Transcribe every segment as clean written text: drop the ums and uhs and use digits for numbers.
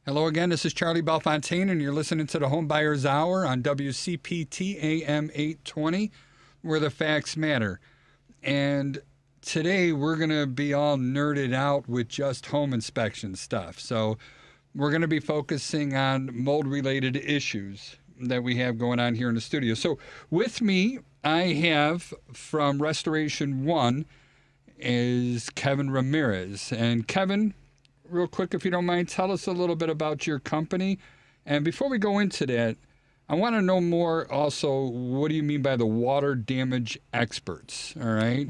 Hello again, this is Charlie Belfontaine, and you're listening to the Homebuyers Hour on WCPT AM 820, where the facts matter. And today we're going to be all nerded out with just home inspection stuff. So we're going to be focusing on mold-related issues that we have going on here in the studio. So with me, I have from Restoration 1 is Kevin Ramirez. And Kevin, real quick, if you don't mind, tell us a little bit about your company. And before we go into that, I want to know more also, what do you mean by the water damage experts, all right?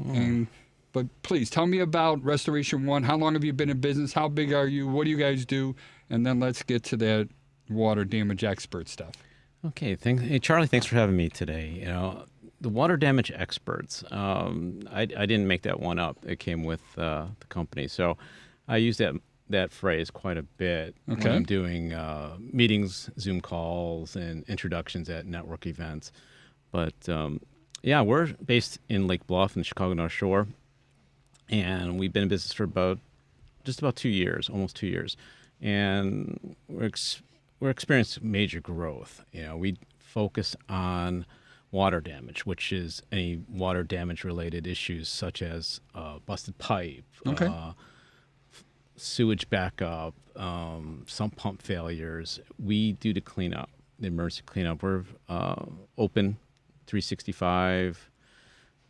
But please, tell me about Restoration 1. How long have you been in business? How big are you? What do you guys do? And then let's get to that water damage expert stuff. Okay, hey, Charlie, thanks for having me today. You know, the water damage experts, I didn't make that one up. It came with the company. So I use that phrase quite a bit when I'm doing meetings, Zoom calls, and introductions at network events. But yeah, we're based in Lake Bluff in the Chicago North Shore, and we've been in business for just about 2 years, almost 2 years, and we're experiencing major growth. You know, we focus on water damage, which is any water damage related issues such as busted pipe, sewage backup, sump pump failures. We do the cleanup, the emergency cleanup. We're open 365,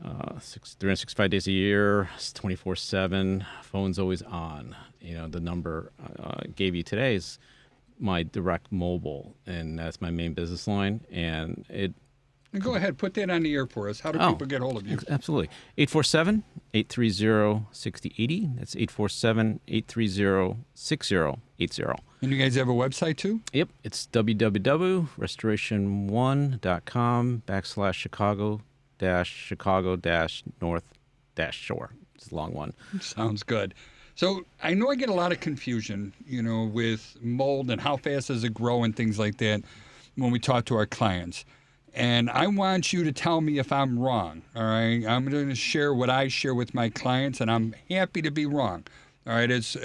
365 days a year, 24/7. Phone's always on. You know, the number I gave you today is my direct mobile, and that's my main business line. And go ahead, put that on the air for us. How do people get hold of you? Absolutely. 847-830-6080. That's 847-830-6080. And you guys have a website too? Yep. It's www.restoration1.com/Chicago-North-Shore. It's a long one. Sounds good. So I know I get a lot of confusion, you know, with mold and how fast does it grow and things like that when we talk to our clients. And I want you to tell me if I'm wrong, all right? I'm going to share what I share with my clients, and I'm happy to be wrong, all right? It's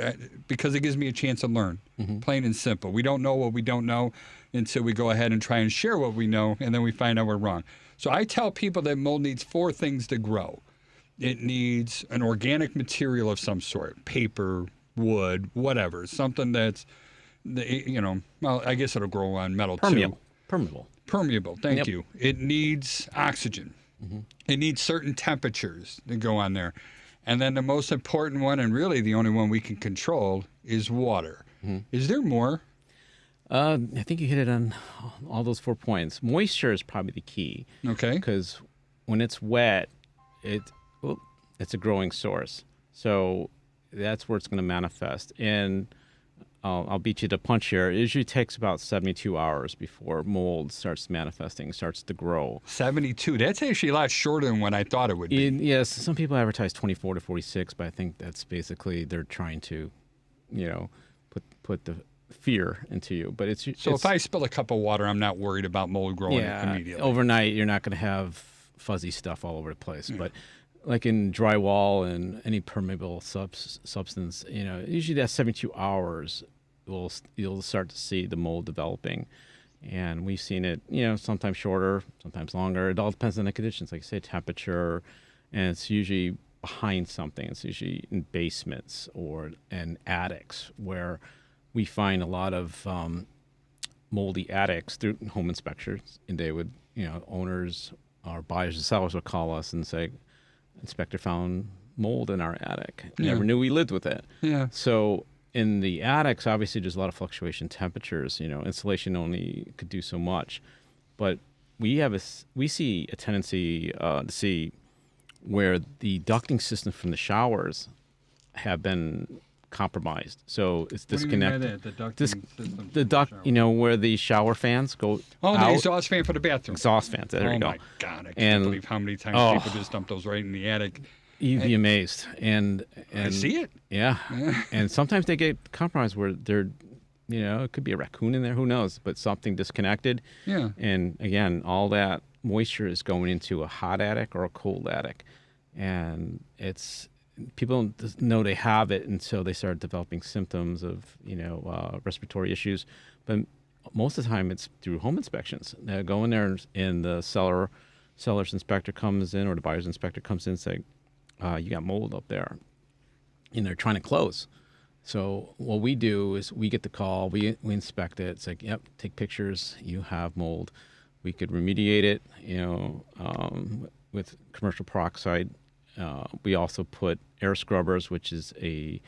because it gives me a chance to learn, plain and simple. We don't know what we don't know until we go ahead and try and share what we know, and then we find out we're wrong. So I tell people that mold needs 4 things to grow. It needs an organic material of some sort, paper, wood, whatever, something that's, you know, well, I guess it'll grow on metal too. Permeable, thank you. It needs oxygen. It needs certain temperatures to go on there. And then the most important one, and really the only one we can control, is water. Is there more? I think you hit it on all those 4 points. Moisture is probably the key. Okay. Because when it's wet, it's a growing source. So that's where it's going to manifest. And I'll beat you to punch here. It usually takes about 72 hours before mold starts manifesting, starts to grow. 72? That's actually a lot shorter than what I thought it would be. Yes, some people advertise 24 to 46, but I think that's basically they're trying to, you know, put the fear into you. But it's if I spill a cup of water, I'm not worried about mold growing immediately. Overnight, you're not going to have fuzzy stuff all over the place. But like in drywall and any permeable substance, you know, usually that's 72 hours. You'll start to see the mold developing, and we've seen it, you know, sometimes shorter, sometimes longer. It all depends on the conditions, like say temperature, and it's usually behind something. It's usually in basements and attics where we find a lot of moldy attics through home inspectors, and they would, you know, owners or buyers and sellers would call us and say, "Inspector found mold in our attic. Never knew we lived with it." Yeah. So in the attics, obviously, there's a lot of fluctuation in temperatures. You know, insulation only could do so much, but we see a tendency to see where the ducting system from the showers have been compromised. So it's disconnected. The ducting system. The duct, you know, where the shower fans go. The exhaust fan for the bathroom. Exhaust fans. There you go. Oh my God! I can't believe how many times people just dump those right in the attic. You'd be amazed. And I see it. Yeah. And sometimes they get compromised where they're, you know, it could be a raccoon in there, who knows, but something disconnected. Yeah. And again, all that moisture is going into a hot attic or a cold attic. And it's people don't just know they have it, and so they start developing symptoms of respiratory issues. But most of the time, it's through home inspections. They go in there, and the seller's inspector comes in, or the buyer's inspector comes in and say, "You got mold up there," and they're trying to close. So what we do is we get the call, we inspect it. It's like, yep, take pictures. You have mold. We could remediate it, with commercial peroxide. We also put air scrubbers, which is a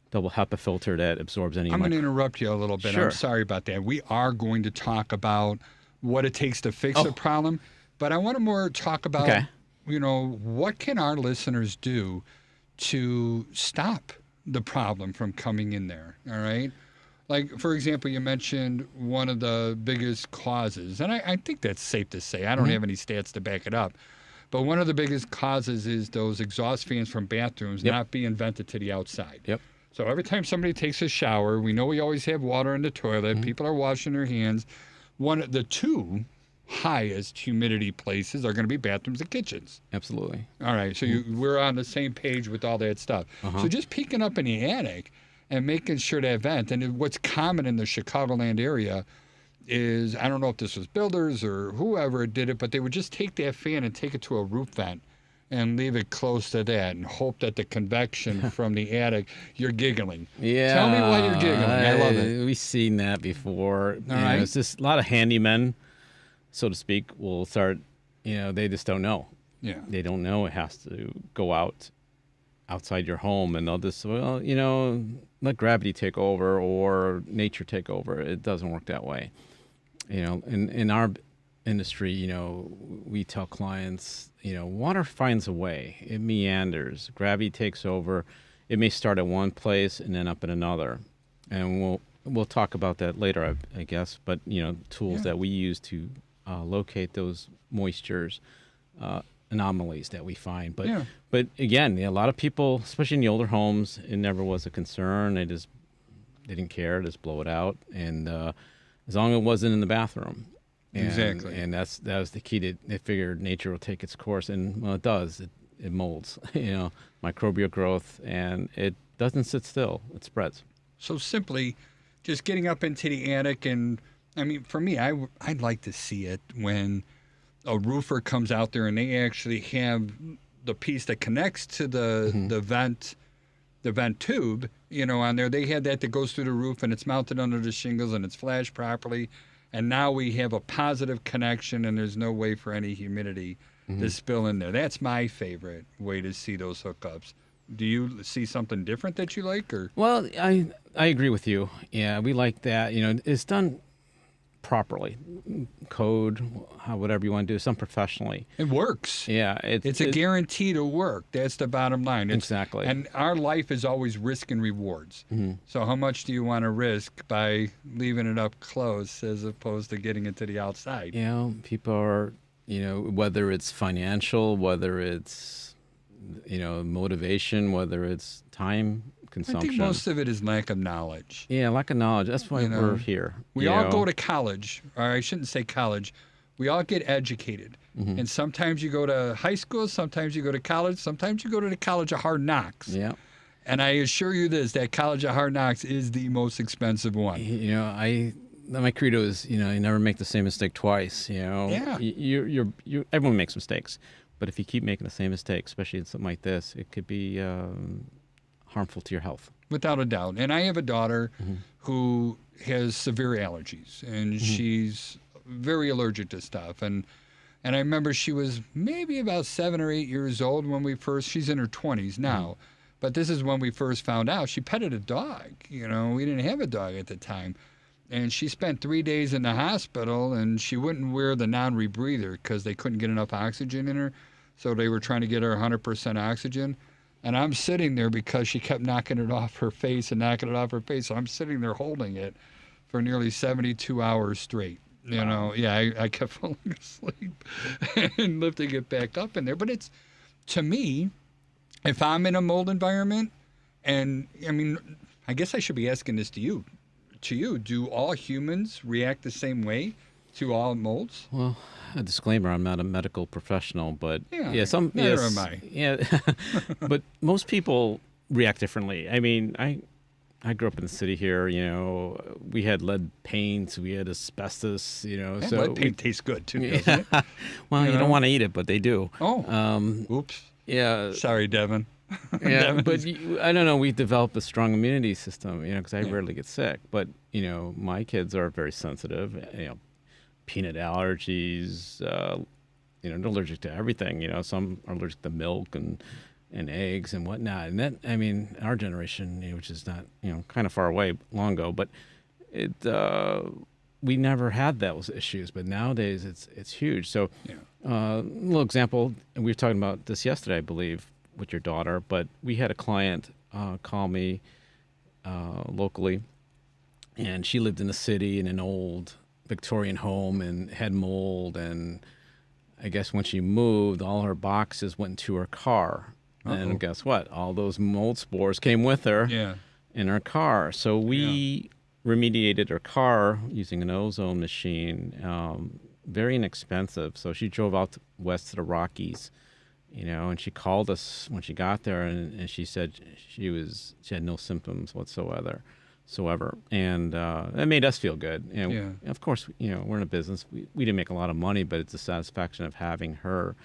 double HEPA filter that absorbs any. I'm going to interrupt you a little bit. Sure. I'm sorry about that. We are going to talk about what it takes to fix a problem, but I want to more talk about, what can our listeners do to stop the problem from coming in there, all right? Like, for example, you mentioned one of the biggest causes, and I think that's safe to say. I don't have any stats to back it up, but one of the biggest causes is those exhaust fans from bathrooms not being vented to the outside. Yep. So every time somebody takes a shower, we know we always have water in the toilet. People are washing their hands. The two highest humidity places are going to be bathrooms and kitchens. Absolutely. All right, so we're on the same page with all that stuff. So just peeking up in the attic and making sure that vent, and what's common in the Chicagoland area is, I don't know if this was builders or whoever did it, but they would just take that fan and take it to a roof vent and leave it close to that and hope that the convection from the attic, you're giggling. Yeah. Tell me why you're giggling. I love it. We've seen that before. All right. It's just a lot of handymen, so to speak, will start, they just don't know. Yeah. They don't know it has to go outside your home, and they'll just, let gravity take over or nature take over. It doesn't work that way. In our industry, we tell clients, water finds a way. It meanders. Gravity takes over. It may start at one place and end up in another. And we'll talk about that later, I guess. But, tools that we use to locate those moistures, anomalies that we find. But again, a lot of people, especially in the older homes, it never was a concern. They didn't care, just blow it out. And as long as it wasn't in the bathroom. Exactly. And that was the key. They figured nature will take its course, and it does. It molds, microbial growth, and it doesn't sit still. It spreads. So simply, just getting up into the attic, and I mean, for me, I'd like to see it when a roofer comes out there and they actually have the piece that connects to the vent tube, on there. They had that goes through the roof and it's mounted under the shingles and it's flashed properly. And now we have a positive connection, and there's no way for any humidity to spill in there. That's my favorite way to see those hookups. Do you see something different that you like, or? Well, I agree with you. Yeah, we like that. It's done properly, code, whatever you want to do. It's done professionally. It works. Yeah, it's a guarantee to work. That's the bottom line. Exactly. And our life is always risk and rewards. So how much do you want to risk by leaving it up close as opposed to getting it to the outside? People are, whether it's financial, whether it's, motivation, whether it's time consumption. I think most of it is lack of knowledge. Yeah, lack of knowledge. That's why we're here. We all go to college, or I shouldn't say college. We all get educated. And sometimes you go to high school, sometimes you go to college, sometimes you go to the College of Hard Knocks. Yeah. And I assure you this, that College of Hard Knocks is the most expensive one. My credo is, you never make the same mistake twice. Yeah. Everyone makes mistakes, but if you keep making the same mistake, especially in something like this, it could be harmful to your health. Without a doubt. And I have a daughter who has severe allergies, and she's very allergic to stuff. And I remember she was maybe about 7 or 8 years old when she's in her 20s now, but this is when we first found out. She petted a dog. We didn't have a dog at the time. And she spent 3 days in the hospital, and she wouldn't wear the non-rebreather because they couldn't get enough oxygen in her. So they were trying to get her 100% oxygen. And I'm sitting there because she kept knocking it off her face and knocking it off her face. So I'm sitting there holding it for nearly 72 hours straight. I kept falling asleep and lifting it back up in there. But it's, to me, if I'm in a mold environment, and I mean, I guess I should be asking this to you. Do all humans react the same way to all molds? Well, a disclaimer: I'm not a medical professional, but Yeah, some neither yes, am I. yeah, but most people react differently. I mean, I grew up in the city here. You know, we had lead paint, we had asbestos. You know, That so lead paint tastes good too, doesn't yeah. it? Well, you know? don't want to eat it, but they do. Oh, Um, oops. yeah, Sorry, Devin. yeah, Devin's- but I don't know. We've developed a strong immunity system, you know, because I Yeah. rarely get sick. But you know, my kids are very sensitive. You know, peanut allergies. You know, they're allergic to everything. You know, some are allergic to milk and eggs and whatnot. And that, I mean, our generation, you know, which is not, you know, kind of far away, long ago, but it we never had those issues. But nowadays, it's huge. So, Yeah. little example. And we were talking about this yesterday, I believe, with your daughter. But we had a client call me locally, and she lived in the city in an old Victorian home and had mold. And I guess when she moved, all her boxes went into her car. Uh-oh. And guess what? All those mold spores came with her Yeah. in her car. So we remediated her car using an ozone machine, very inexpensive. So she drove out west to the Rockies, you know, and she called us when she got there, and she said she had no symptoms whatsoever. And it made us feel good. And Yeah. of course, you know, we're in a business. We didn't make a lot of money, but it's the satisfaction of having her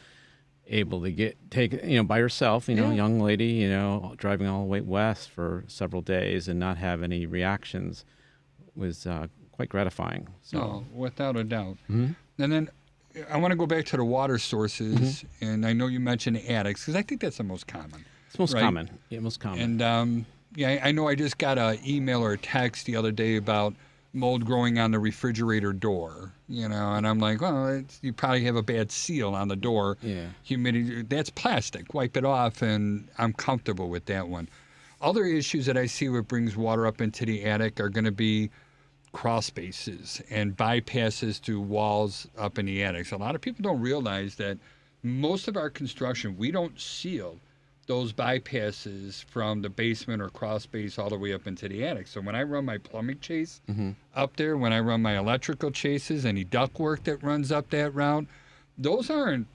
able to take, you know, by herself, you know, Yeah. young lady, you know, driving all the way west for several days and not have any reactions was quite gratifying. So, Oh, without a doubt. Mhm. And then I want to go back to the water sources, and I know you mentioned attics because I think that's the most common. it's most Right. common. Yeah, most common. And yeah, I know I just got an email or a text the other day about mold growing on the refrigerator door, you know, and I'm like, well, you probably have a bad seal on the door. Yeah. Humidity, that's plastic. Wipe it off, and I'm comfortable with that one. Other issues that I see what brings water up into the attic are going to be crawl spaces and bypasses to walls up in the attics. A lot of people don't realize that most of our construction, we don't seal those bypasses from the basement or crawl space all the way up into the attic. So when I run my plumbing chase up there, when I run my electrical chases, any ductwork that runs up that route, those aren't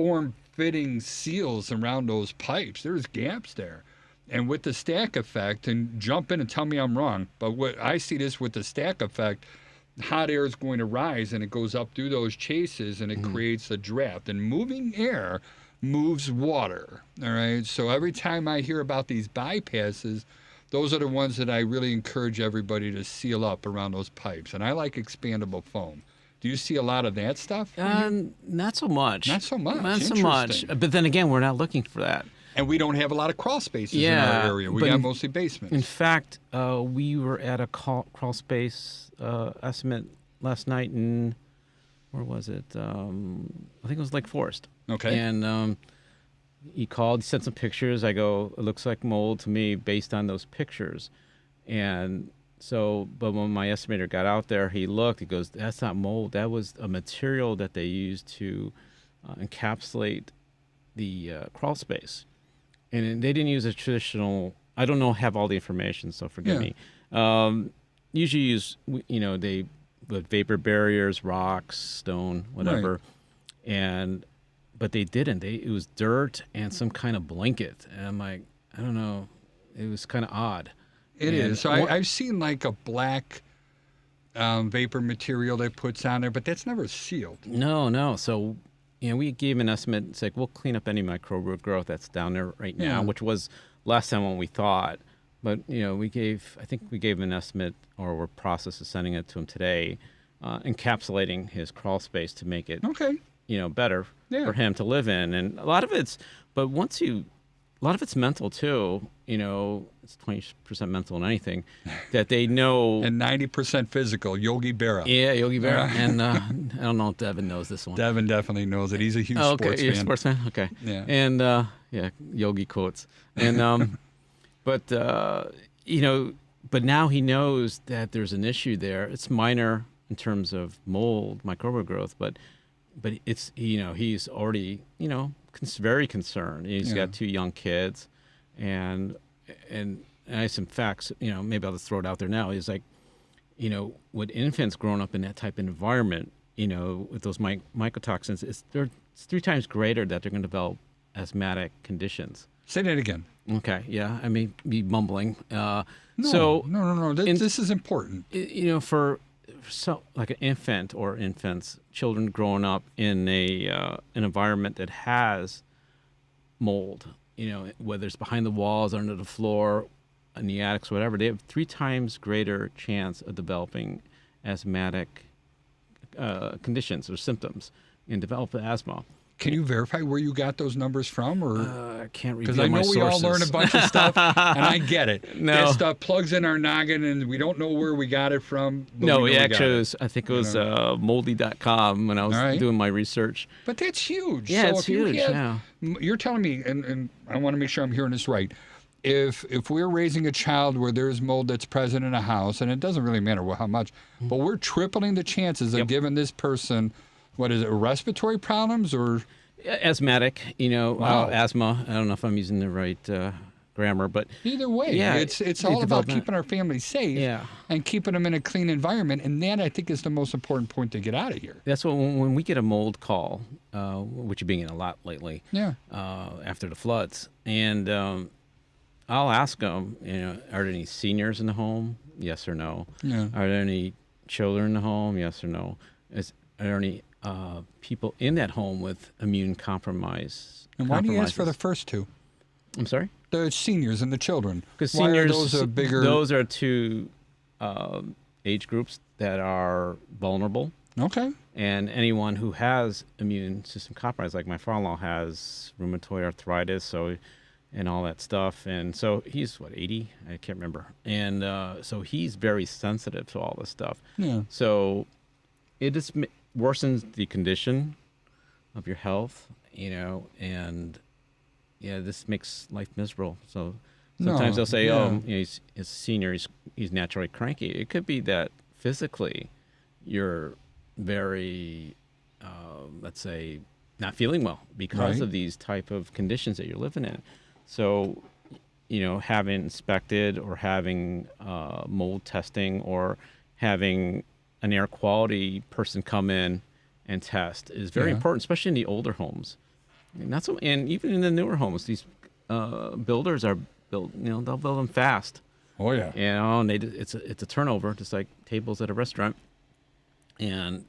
form-fitting seals around those pipes. There's gaps there. And with the stack effect, and jump in and tell me I'm wrong, but what I see this with the stack effect, hot air is going to rise and it goes up through those chases and it creates a draft. And moving air moves water. All right. So every time I hear about these bypasses, those are the ones that I really encourage everybody to seal up around those pipes. And I like expandable foam. Do you see a lot of that stuff? Not so much. Not so much. Not so much. Interesting. But then again, we're not looking for that. And we don't have a lot of crawl spaces in Yeah, our area. We but got in- mostly basements. In fact, we were at a crawl space estimate last night in, where was it? I think it was Lake Forest. Okay. And he called, he sent some pictures. I go, it looks like mold to me based on those pictures. And so, but when my estimator got out there, he looked, he goes, that's not mold. That was a material that they used to encapsulate the crawl space. And they didn't use a traditional, I don't know, have all the information, so forgive me. Usually use, you know, they put vapor barriers, rocks, stone, whatever. Right. But they didn't. It was dirt and some kind of blanket. And I'm like, I don't know. It was kind of odd. It is. So I've seen like a black vapor material that puts on there, but that's never sealed. No. So, you know, we gave an estimate. It's like, we'll clean up any microbial growth that's down there right now, which was less than what we thought. But, you know, I think we gave an estimate, or we're process of sending it to him today, encapsulating his crawl space to make it, you know, better for him to live in. And a lot of it's mental too. You know, it's 20% mental in anything that they know. And 90% physical. Yogi Berra. Yeah, Yogi Berra. And I don't know if Devin knows this one. Devin definitely knows it. He's a huge sports you're a fan. sports fan? Okay. Yeah. And Yogi quotes. And but you know, but now he knows that there's an issue there. It's minor in terms of mold, microbial growth, but it's, you know, he's already, you know, very concerned. He's got 2 young kids, and I have some facts, you know, maybe I'll just throw it out there now. He's like, you know, with infants growing up in that type of environment, with those mycotoxins, it's 3 times greater that they're going to develop asthmatic conditions. Say that again. Okay, yeah, I may be mumbling. No. In- This is important. For like an infant or infants, children growing up in an environment that has mold, whether it's behind the walls, under the floor, in the attics, whatever, they have 3 times greater chance of developing asthmatic conditions or symptoms and develop asthma. Can you verify where you got those numbers from, or I can't reveal because I know my we sources. all learn a bunch of stuff, and I get it. No. That stuff plugs in our noggin, and we don't know where we got it from. But No, we know it we actually got it. was, I think it was moldy.com when I was All right. doing my research. But that's huge. Yeah, so it's if you huge, have- You're telling me, and I want to make sure I'm hearing this right. If we're raising a child where there's mold that's present in a house, and it doesn't really matter how much, but we're tripling the chances of giving this person, respiratory problems or... Asthmatic, Wow. asthma. I don't know if I'm using the right grammar, but Either way, Yeah, it's they all about develop that. keeping our families safe Yeah. and keeping them in a clean environment. And that, I think, is the most important point to get out of here. that's what when we get a mold call, which you're being in a lot lately, Yeah. after the floods, and I'll ask them, are there any seniors in the home? Yes or no. Yeah. Are there any children in the home? Yes or no. Are there any people in that home with immune compromise? And why do you ask for the compromises? first two? I'm sorry? The seniors and the children. Because Why seniors, are those a bigger... those are 2 age groups that are vulnerable. Okay. And anyone who has immune system compromise, like my father-in-law has rheumatoid arthritis, and all that stuff. And so he's, 80? I can't remember. And so he's very sensitive to all this stuff. Yeah. So it just worsens the condition of your health, and this makes life miserable. So sometimes No, they'll say, yeah. he's a senior, he's naturally cranky. It could be that physically you're very, let's say, not feeling well because Right. of these type of conditions that you're living in. So, having inspected or having mold testing or having an air quality person come in and test is very Yeah. important, especially in the older homes. And even in the newer homes, these builders are built. They'll build them fast. Oh, yeah. And it's a turnover, just like tables at a restaurant. And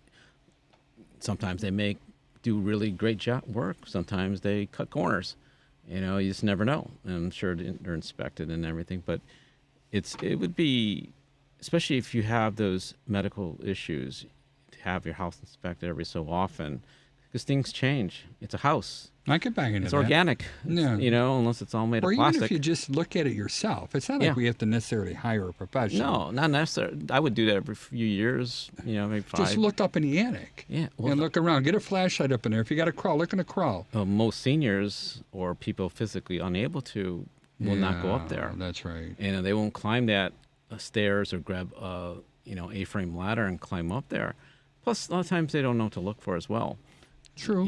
sometimes they do really great work. Sometimes they cut corners. You just never know. And I'm sure they're inspected and everything, but it would be, especially if you have those medical issues, to have your house inspected every so often, because things change. It's a house. I could bang into It's that. organic. Yeah. Unless it's all made Or of even plastic. if you just look at it yourself. It's not like Yeah. we have to necessarily hire a professional. No, not necessarily. I would do that every few years. Maybe 5. Just look up in the attic. Yeah. And look around. Get a flashlight up in there. If you got a crawl, look in the crawl. Most seniors or people physically unable to will not go up there. That's right. And they won't climb that stairs or grab A-frame ladder and climb up there. Plus, a lot of times they don't know what to look for as well. True.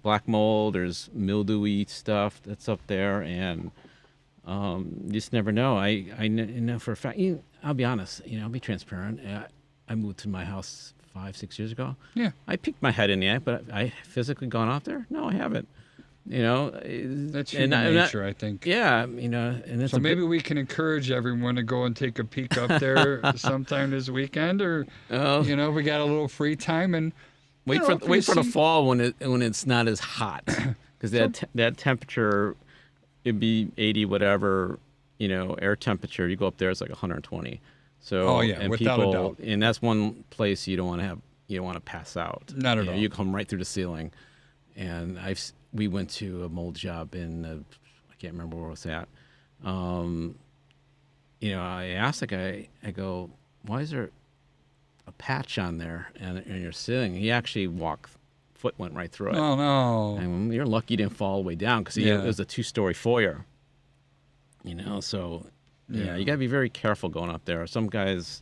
Black mold, there's mildewy stuff that's up there, and you just never know. I know for a fact. I'll be honest. I'll be transparent. I moved to my house 5-6 years ago. Yeah. I peeked my head in the attic, but I physically gone out there? No, I haven't. That's human nature, I think. Yeah, and it's So maybe we can encourage everyone to go and take a peek up there sometime this weekend, or we got a little free time and wait for the fall when it's not as hot, because that temperature, it'd be 80 whatever, air temperature. You go up there, it's like 120. So and without a people, doubt. and that's one place you don't want to pass out. Not at all. You come right through the ceiling, and we went to a mold job in I can't remember where it was at. I asked the guy, I go, why is there a patch on there and your ceiling? He actually foot went right through it. Oh no! And you're lucky you didn't fall all the way down, because it was a 2-story foyer. So you got to be very careful going up there. Some guys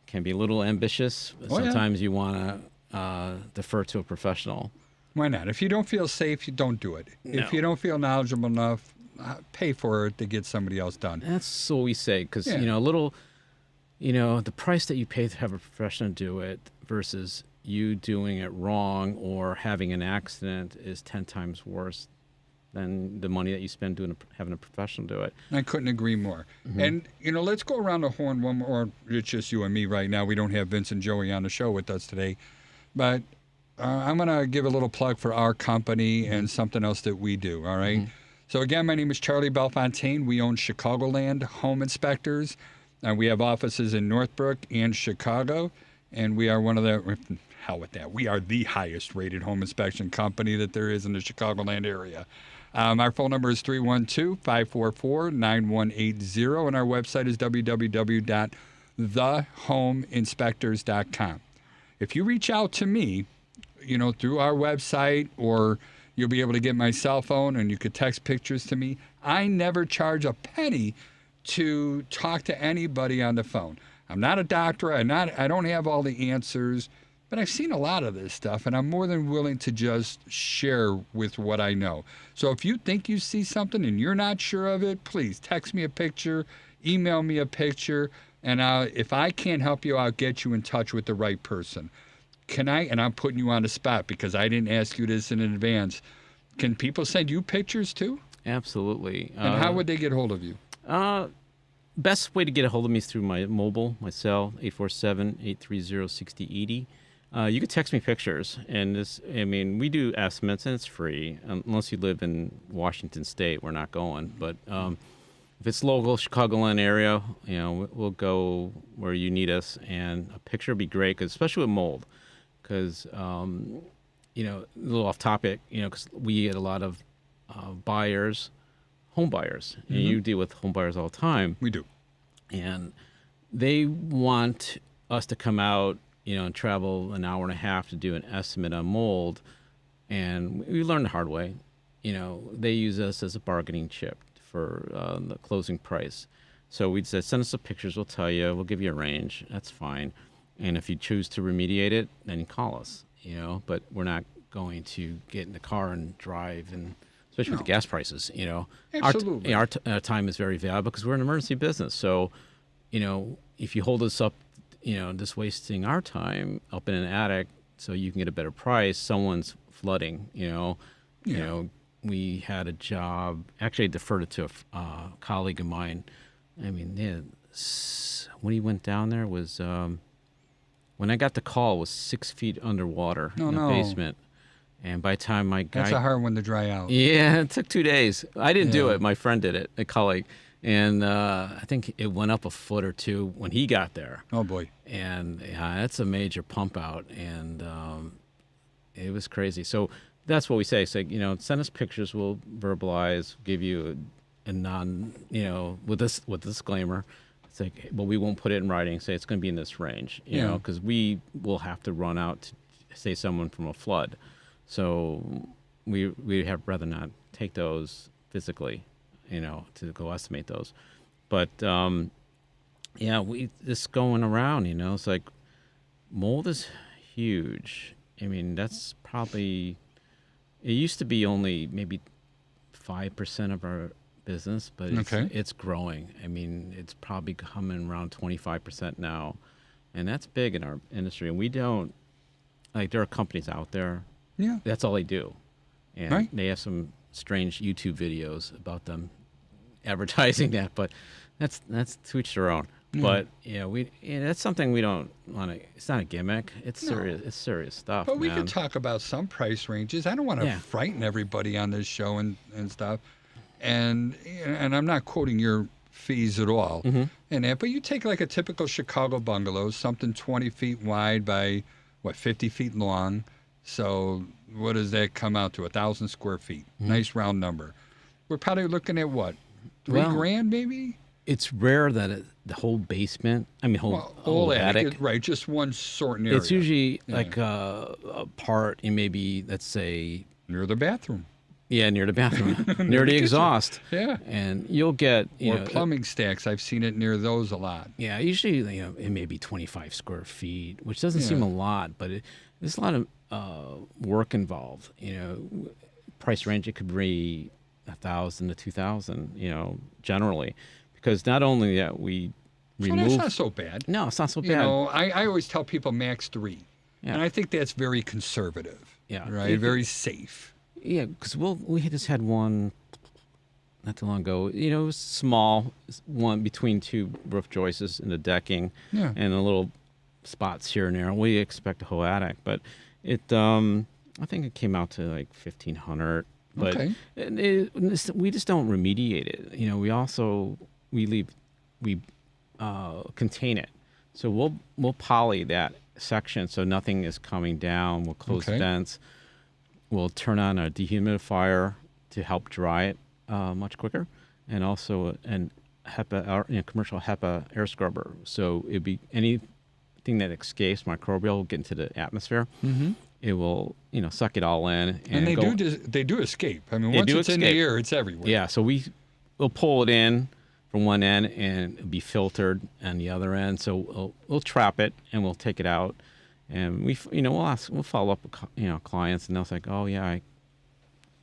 can be a little ambitious, but sometimes you want to defer to a professional. Why not? If you don't feel safe, you don't do it. No. If you don't feel knowledgeable enough, pay for it to get somebody else done. That's what we say, because the price that you pay to have a professional do it versus you doing it wrong or having an accident is 10 times worse than the money that you spend having a professional do it. I couldn't agree more. And, let's go around the horn one more, or it's just you and me right now. We don't have Vince and Joey on the show with us today. But I'm going to give a little plug for our company and something else that we do, all right? So, again, my name is Charlie Belfontaine. We own Chicagoland Home Inspectors. We have offices in Northbrook and Chicago. And we are one of the, hell with that, we are the highest rated home inspection company that there is in the Chicagoland area. Our phone number is 312-544-9180, and our website is www.thehomeinspectors.com. If you reach out to me, through our website, or you'll be able to get my cell phone and you could text pictures to me, I never charge a penny to talk to anybody on the phone. I'm not a doctor. I don't have all the answers. But I've seen a lot of this stuff, and I'm more than willing to just share with what I know. So if you think you see something and you're not sure of it, please text me a picture, email me a picture, and if I can't help you, I'll get you in touch with the right person. Can I? And I'm putting you on the spot because I didn't ask you this in advance. Can people send you pictures too? Absolutely. And how would they get hold of you? Best way to get a hold of me is through my mobile, my cell, 847-830-6080. You could text me pictures, and we do estimates, and it's free. Unless you live in Washington State, we're not going. But if it's local, Chicagoland area, we'll go where you need us, and a picture would be great, 'cause especially with mold. Because, a little off topic, because we get a lot of buyers, home buyers, and you deal with home buyers all the time. We do. And they want us to come out, and travel an hour and a half to do an estimate on mold. And we learned the hard way. They use us as a bargaining chip for the closing price. So we said, send us the pictures. We'll tell you. We'll give you a range. That's fine. And if you choose to remediate it, then you call us. But we're not going to get in the car and drive, and especially with the gas prices. Absolutely. Our time is very valuable because we're an emergency business. So, if you hold us up, just wasting our time up in an attic so you can get a better price, someone's flooding, we had a job, actually I deferred it to a colleague of mine. When he went down there was, when I got the call, it was 6 feet underwater in the basement. And by the time my guy... That's a hard one to dry out. Yeah, it took 2 days. I didn't do it. My friend did it, a colleague. And I think it went up a foot or two when he got there. Oh, boy. And that's a major pump out. And it was crazy. So that's what we say. Say, send us pictures. We'll verbalize, give you a non, with this disclaimer. It's like, well, we won't put it in writing. Say it's going to be in this range, because we will have to run out to say someone from a flood. So we have rather not take those physically, to go estimate those. But this going around, it's like mold is huge. That's probably, it used to be only maybe 5% of our business, but it's growing. It's probably coming around 25% now, and that's big in our industry. And we don't, there are companies out there. Yeah, that's all they do, and they have some strange YouTube videos about them advertising that. But that's to each their own. But that's something we don't want to. It's not a gimmick. It's serious. It's serious stuff. But we can talk about some price ranges. I don't want to frighten everybody on this show and stuff. And I'm not quoting your fees at all. But you take like a typical Chicago bungalow, something 20 feet wide by 50 feet long. So what does that come out to? 1,000 square feet. Nice round number. We're probably looking at what? $3,000 maybe? It's rare that the whole basement, whole attic. Right, just one certain area. It's usually like a part in maybe, let's say... near the bathroom. Yeah, near the bathroom, near the exhaust. Yeah. And you'll get... Or plumbing stacks. I've seen it near those a lot. Yeah, usually it may be 25 square feet, which doesn't seem a lot, but there's a lot of work involved. Price range, it could be $1,000 to $2,000, generally. Because not only that we remove... So that's not so bad. No, it's not so bad. I always tell people max 3. Yeah. And I think that's very conservative. Yeah. Right. Very safe. Yeah, because we just had one not too long ago. You know, it was small, one between two roof joists in the decking, Yeah. and a little spots here and there. We expect a whole attic, but it I think it came out to like 1,500. But Okay. we just don't remediate it. You know, we contain it. So we'll poly that section so nothing is coming down. We'll close Okay. vents. We'll turn on a dehumidifier to help dry it much quicker, and also an HEPA, commercial HEPA air scrubber. So it'd be anything that escapes microbial will get into the atmosphere. Mm-hmm. It will, suck it all in. And they do escape. I mean, They once do it's in the escape. air, it's everywhere. Yeah, so we'll pull it in from one end and it'll be filtered on the other end. So we'll trap it and we'll take it out, and we'll follow up with clients, and they'll say, oh yeah,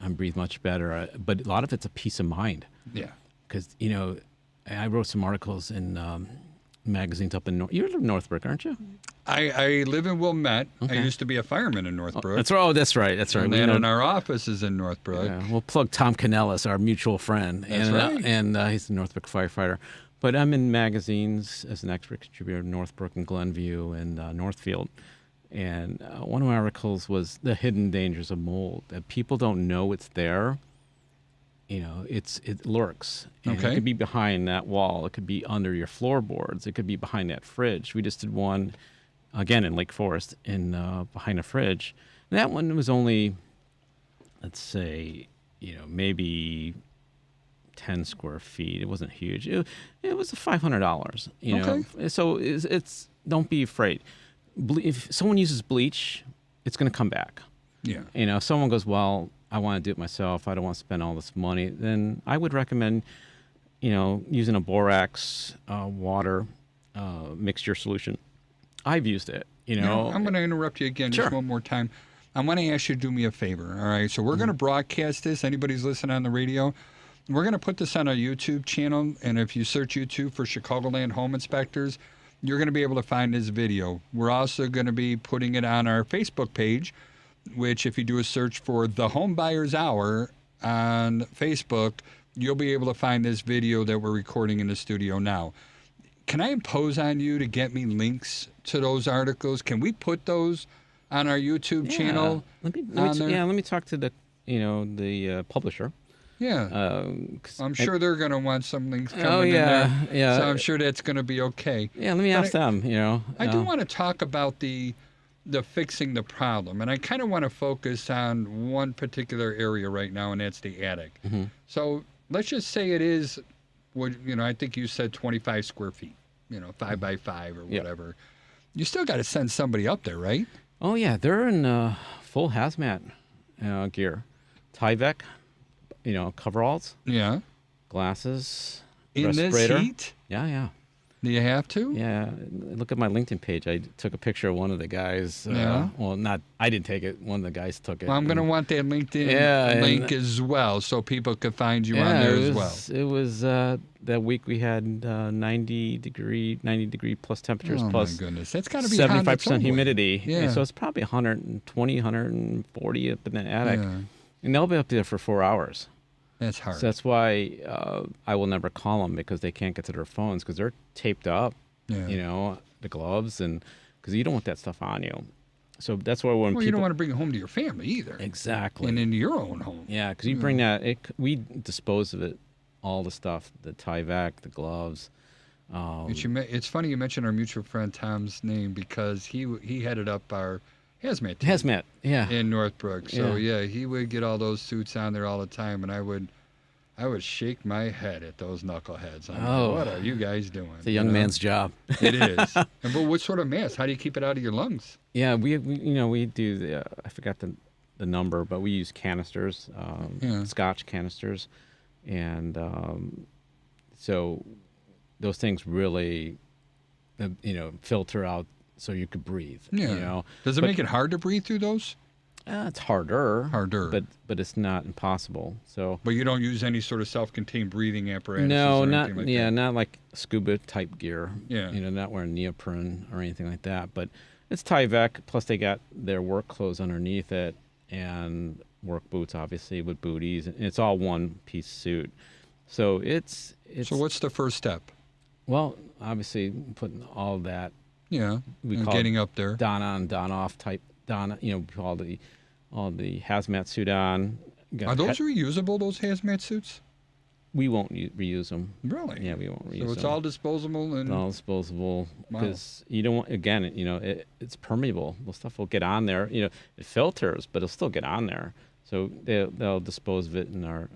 I breathe much better. But a lot of it's a peace of mind. Yeah. Because I wrote some articles in magazines up in you live in Northbrook, aren't you? I live in Wilmette. Okay. I used to be a fireman in Northbrook. That's right. Oh, that's right. That's right. And our office is in Northbrook. Yeah, we'll plug Tom Canellis, our mutual friend. That's right. And he's a Northbrook firefighter. But I'm in magazines as an expert contributor in Northbrook and Glenview and Northfield. And one of my articles was the hidden dangers of mold, that people don't know it's there. It lurks. And Okay. It could be behind that wall. It could be under your floorboards. It could be behind that fridge. We just did one, again, in Lake Forest, behind a fridge. And that one was only, let's say, maybe 10 square feet. It wasn't huge. It was $500, Okay. So it's don't be afraid. If someone uses bleach, it's going to come back. Yeah. If someone goes, well, I want to do it myself, I don't want to spend all this money, then I would recommend, using a borax water mixture solution. I've used it, I'm going to interrupt you again just Sure. one more time. I want to ask you to do me a favor. All right. So we're going to broadcast this. Anybody's listening on the radio, we're going to put this on our YouTube channel. And if you search YouTube for Chicagoland Home Inspectors, you're going to be able to find this video. We're also going to be putting it on our Facebook page, which if you do a search for the Homebuyers Hour on Facebook, you'll be able to find this video that we're recording in the studio now. Can I impose on you to get me links to those articles? Can we put those on our YouTube channel? Let me talk to the publisher. Yeah. 'Cause I'm sure they're going to want some links coming Oh, in yeah, there. yeah. So I'm sure that's going to be okay. Yeah, let me ask them. I do want to talk about the fixing the problem, and I kind of want to focus on one particular area right now, and that's the attic. Mm-hmm. So let's just say it is, I think you said 25 square feet, 5 by 5 or whatever. You still got to send somebody up there, right? Oh yeah, they're in full hazmat gear, Tyvek, coveralls, Yeah. glasses, In respirator. this heat? Yeah. Do you have to? Yeah, look at my LinkedIn page. I took a picture of one of the guys. Yeah. Well, I didn't take it. One of the guys took it. Well, I'm going to want that LinkedIn link and- as well so people could find you on there as well. It was that week we had 90 degree plus temperatures Oh, plus my goodness. That's got to be hot in its 75% own way. humidity. Yeah. So it's probably 120, 140 up in the attic. Yeah. And they'll be up there for 4 hours. That's hard. So that's why I will never call them, because they can't get to their phones because they're taped up, Yeah. the gloves, and because you don't want that stuff on you. So that's why when Well, people... you don't want to bring it home to your family either. Exactly. And into your own home. Yeah, because you bring that, we dispose of it, all the stuff, the Tyvek, the gloves. It's funny you mentioned our mutual friend Tom's name because he headed up our hazmat team Hazmat, yeah. in Northbrook. So Yeah. he would get all those suits on there all the time, and I would shake my head at those knuckleheads. I'm Oh. like, what are you guys doing? It's a young man's job. It is. But what sort of mask? How do you keep it out of your lungs? Yeah, we do the, I forgot the number, but we use canisters, Scotch canisters. And so those things really, filter out so you could breathe. Yeah. Does it make it hard to breathe through those? It's harder. Harder. But it's not impossible. So. But you don't use any sort of self-contained breathing apparatus? No, or not anything like that? not like scuba type gear. Yeah. Not wearing neoprene or anything like that. But It's Tyvek, plus they got their work clothes underneath it, and work boots, obviously, with booties. And it's all one-piece suit. So it's So what's the first step? well, obviously, putting all that Yeah, we and call getting up there. don on, don off type don. All the hazmat suit on. Are those reusable, those hazmat suits? We won't reuse them. Really? Yeah, we won't reuse them. So it's all disposable and It's all disposable Wow. because you don't want, again, it's permeable. The stuff will get on there. It filters, but it'll still get on there. So they'll dispose of it in our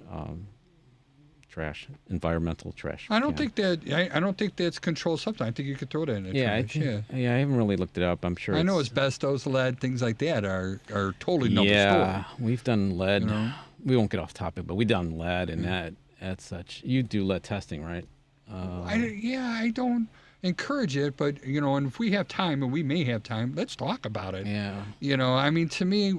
trash, environmental trash. I don't can. think that I don't think that's controlled substance. I think you could throw that in the Yeah, trash. I haven't really looked it up. I'm sure. I know asbestos, lead, things like that are totally number Yeah, we've done lead. You know? We won't get off topic, but we've done lead, and that's such. You do lead testing, right? I don't encourage it, but and if we have time, and we may have time, let's talk about it. Yeah. I mean, to me,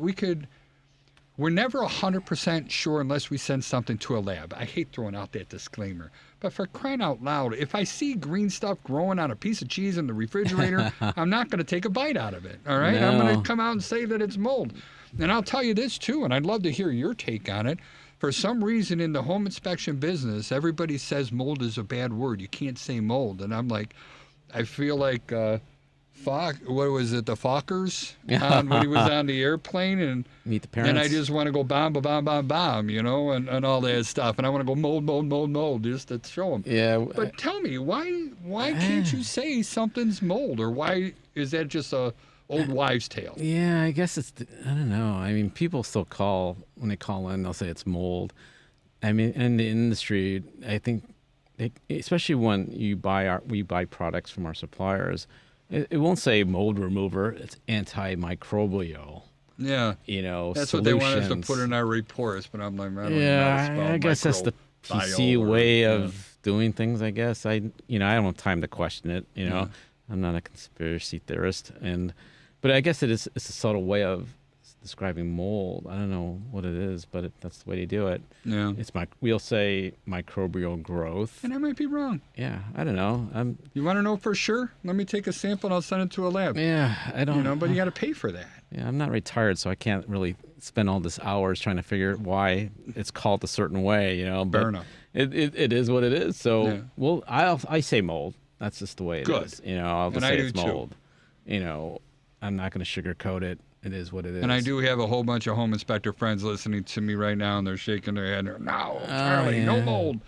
we're never 100% sure unless we send something to a lab. I hate throwing out that disclaimer. But for crying out loud, if I see green stuff growing on a piece of cheese in the refrigerator, I'm not going to take a bite out of it, all right? No. I'm going to come out and say that it's mold. And I'll tell you this, too, and I'd love to hear your take on it. For some reason in the home inspection business, everybody says mold is a bad word. You can't say mold. And I'm like, I feel like... what was it, the Fockers when he was on the airplane, and Meet the Parents. And I just want to go bomb, and all that stuff, and I want to go mold, just to show them. Yeah. But tell me, why can't you say something's mold, or why is that just a old wives' tale? Yeah, I guess I don't know. I mean, people still when they call in, they'll say it's mold. I mean, in the industry, I think, especially when we buy products from our suppliers, it won't say mold remover. It's antimicrobial. Yeah. That's solutions. what they want us to put in our reports, but I'm like, I don't know how to spell I guess that's the PC way of doing things, I guess. I don't have time to question it, I'm not a conspiracy theorist, but I guess it's a subtle way of describing mold. I don't know what it is, but that's the way to do it. Yeah. We'll say microbial growth. And I might be wrong. Yeah, I don't know. You want to know for sure? Let me take a sample and I'll send it to a lab. Yeah, I don't. But you got to pay for that. Yeah, I'm not retired, so I can't really spend all this hours trying to figure out why it's called a certain way. But Fair enough. It is what it is. So, I say mold. That's just the way it Good. is. I'll just And say I it's do too. mold. I'm not going to sugarcoat it. It is what it is. And I do have a whole bunch of home inspector friends listening to me right now, and they're shaking their head. No, Charlie, no mold.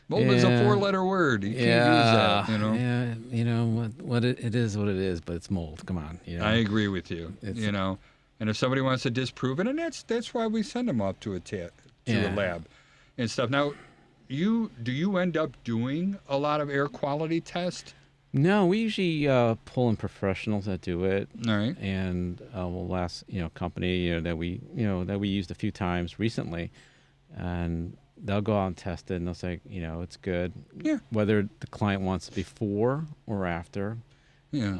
Mold is a 4-letter word. You can't use that. Yeah, what it is what it is, but it's mold. Come on. I agree with you. And if somebody wants to disprove it, and that's why we send them off to a lab and stuff. Now, do you end up doing a lot of air quality tests? No, we usually pull in professionals that do it. All right. And we'll ask company that we used a few times recently, and they'll go out and test it, and they'll say it's good. Yeah. Whether the client wants it before or after. Yeah.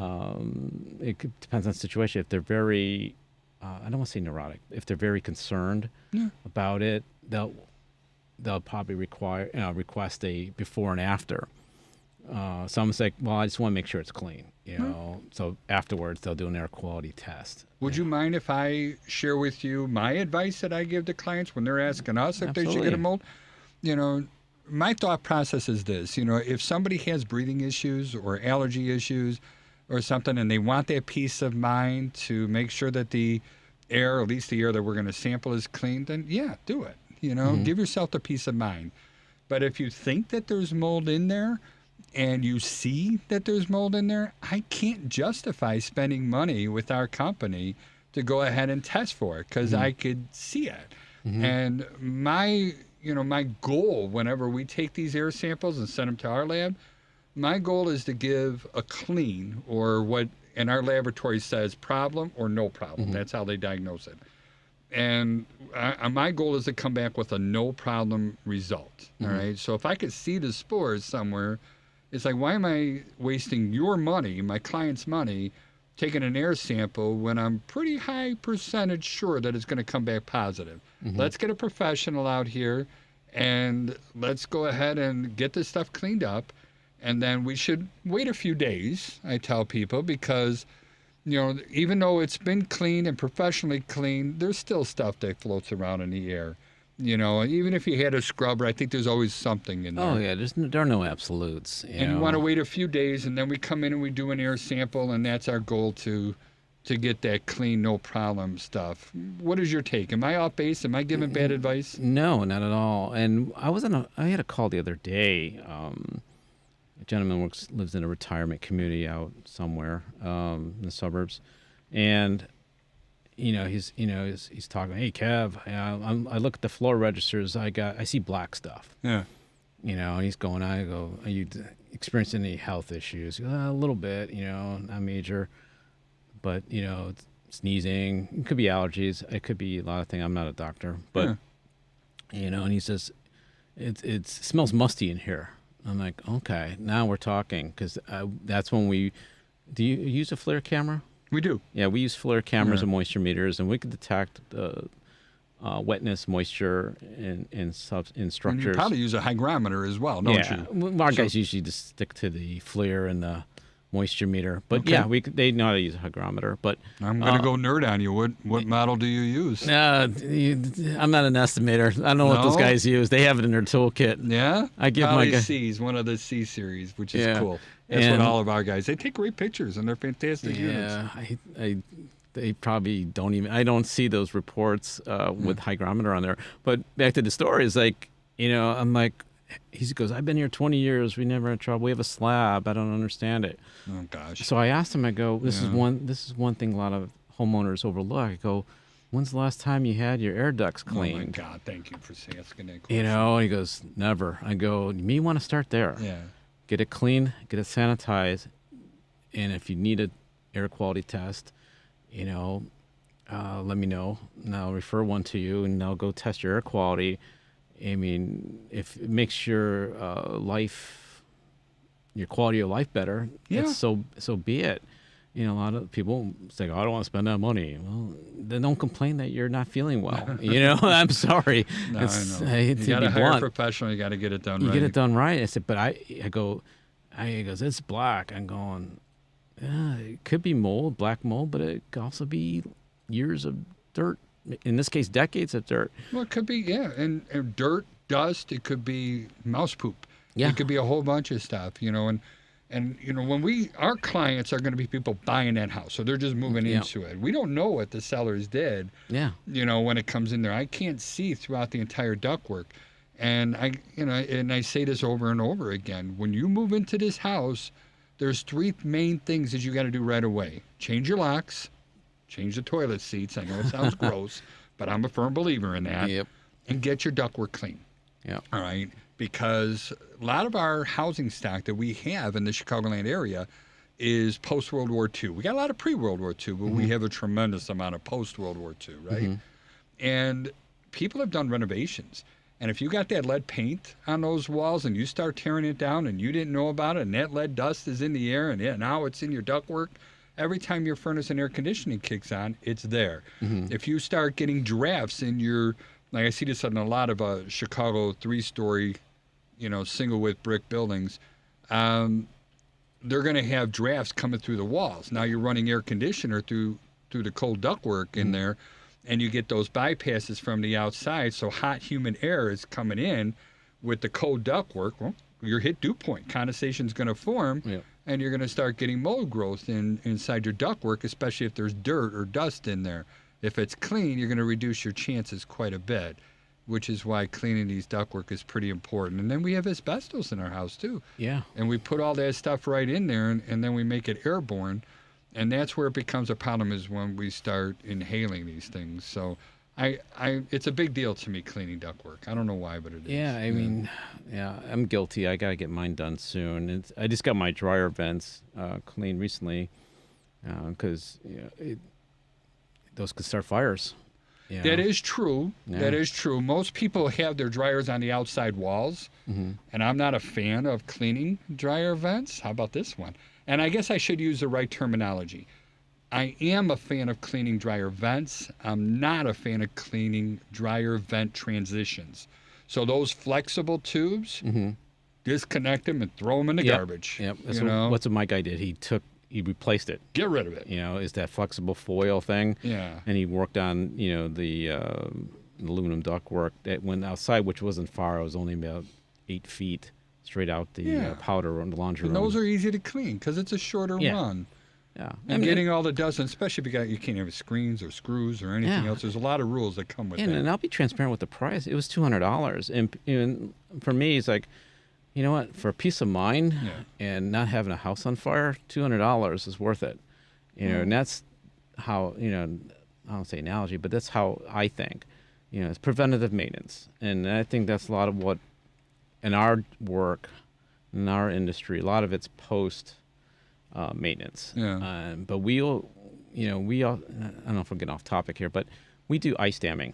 It depends on the situation. If they're very, I don't want to say neurotic. If they're very concerned about it, they'll probably request a before and after. Some say, well, I just want to make sure it's clean, So afterwards, they'll do an air quality test. Would you mind if I share with you my advice that I give to clients when they're asking us if they should get a mold? My thought process is this. If somebody has breathing issues or allergy issues or something, and they want that peace of mind to make sure that the air, at least the air that we're going to sample, is clean, then do it. Give yourself the peace of mind. But if you think that there's mold in there, and you see that there's mold in there, I can't justify spending money with our company to go ahead and test for it because I could see it. And my goal whenever we take these air samples and send them to our lab, my goal is to give a clean, or what in our laboratory says problem or no problem. That's how they diagnose it. And my goal is to come back with a no problem result. All right. So if I could see the spores somewhere, it's like, why am I wasting your money, my client's money, taking an air sample when I'm pretty high percentage sure that it's going to come back positive? Let's get a professional out here, and let's go ahead and get this stuff cleaned up. And then we should wait a few days, I tell people, because even though it's been cleaned and professionally cleaned, there's still stuff that floats around in the air. Even if you had a scrubber, I think there's always something in there. Oh yeah, there are no absolutes. And you want to wait a few days, and then we come in and we do an air sample, and that's our goal to get that clean, no problem stuff. What is your take? Am I off base? Am I giving bad advice? No, not at all. And I had a call the other day. A gentleman lives in a retirement community out somewhere in the suburbs, and he's talking. Hey, Kev, I look at the floor registers. I see black stuff. Yeah. And he's going. I go, are you experiencing any health issues? He goes, a little bit. Not major, but sneezing. It could be allergies. It could be a lot of things. I'm not a doctor, but and he says it smells musty in here. I'm like, okay, now we're talking, because that's when do you use a FLIR camera? We do. Yeah, we use FLIR cameras and moisture meters, and we can detect wetness, moisture in structures. And you probably use a hygrometer as well, don't you? Well, our guys usually just stick to the FLIR and the moisture meter. But yeah, they know how to use a hygrometer. But I'm going to go nerd on you. What model do you use? I'm not an estimator. I don't know what those guys use. They have it in their toolkit. Yeah? I give my guys C's, one of the C series, which is cool. That's what all of our guys, they take great pictures, and they're fantastic units. Yeah, they probably don't even, I don't see those reports with hygrometer on there. But back to the story, is like, I'm like, he goes, I've been here 20 years. We never had trouble. We have a slab. I don't understand it. Oh gosh. So I asked him. I go, this is one thing a lot of homeowners overlook. I go, when's the last time you had your air ducts cleaned? Oh my God! Thank you for asking that question. And he goes, never. I go, you may want to start there. Yeah. Get it clean. Get it sanitized. And if you need an air quality test, let me know, and I'll refer one to you, and I'll go test your air quality. I mean, if it makes your quality of life better, so be it. A lot of people say, "Oh, I don't want to spend that money." Well, then don't complain that you're not feeling well. I'm sorry. No, I know. You got to hire a professional. You got to get it done right. You get it done right. I said, but he goes, it's black. I'm going, it could be mold, black mold, but it could also be years of dirt. In this case, decades of dirt. Well, it could be, and dirt, dust. It could be mouse poop. Yeah. It could be a whole bunch of stuff, and when our clients are going to be people buying that house, so they're just moving into it. We don't know what the sellers did. Yeah. When it comes in there, I can't see throughout the entire ductwork, and I say this over and over again. When you move into this house, there's three main things that you got to do right away: change your locks. Change the toilet seats. I know it sounds gross, but I'm a firm believer in that. Yep. And get your ductwork clean. Yeah. All right. Because a lot of our housing stock that we have in the Chicagoland area is post-World War II. We got a lot of pre-World War II, but we have a tremendous amount of post-World War II, right? Mm-hmm. And people have done renovations. And if you got that lead paint on those walls and you start tearing it down and you didn't know about it, and that lead dust is in the air and now it's in your ductwork, every time your furnace and air conditioning kicks on, it's there. Mm-hmm. If you start getting drafts in your, like I see this on a lot of Chicago 3-story, single width brick buildings, they're going to have drafts coming through the walls. Now you're running air conditioner through the cold ductwork in there, and you get those bypasses from the outside, so hot humid air is coming in with the cold ductwork. Well, your hit dew point, condensation's going to form. Yeah. And you're going to start getting mold growth inside your ductwork, especially if there's dirt or dust in there. If it's clean, you're going to reduce your chances quite a bit, which is why cleaning these ductwork is pretty important. And then we have asbestos in our house, too. Yeah. And we put all that stuff right in there, and then we make it airborne. And that's where it becomes a problem, is when we start inhaling these things. So it's a big deal to me, cleaning ductwork. I don't know why, but it is. Yeah, I mean, I'm guilty. I got to get mine done soon. I just got my dryer vents cleaned recently because those could start fires. Yeah. That is true. Yeah. That is true. Most people have their dryers on the outside walls, and I'm not a fan of cleaning dryer vents. How about this one? And I guess I should use the right terminology. I am a fan of cleaning dryer vents. I'm not a fan of cleaning dryer vent transitions. So those flexible tubes, disconnect them and throw them in the garbage. Yep. That's what my guy did. He took he replaced it. Get rid of it. Is that flexible foil thing. Yeah. And he worked on, the aluminum ductwork that went outside, which wasn't far. It was only about 8 feet straight out the powder room, the laundry And room. those are easy to clean because it's a shorter run. Yeah. And getting all the dust, and especially if you can't have screens or screws or anything else. There's a lot of rules that come with that. And I'll be transparent with the price. It was $200. And for me, it's like, you know what? For a peace of mind and not having a house on fire, $200 is worth it. And that's how, I don't say analogy, but that's how I think. It's preventative maintenance. And I think that's a lot of what, in our work, in our industry, a lot of it's post maintenance. Yeah. But we all, I don't know if we're getting off topic here, but we do ice damming.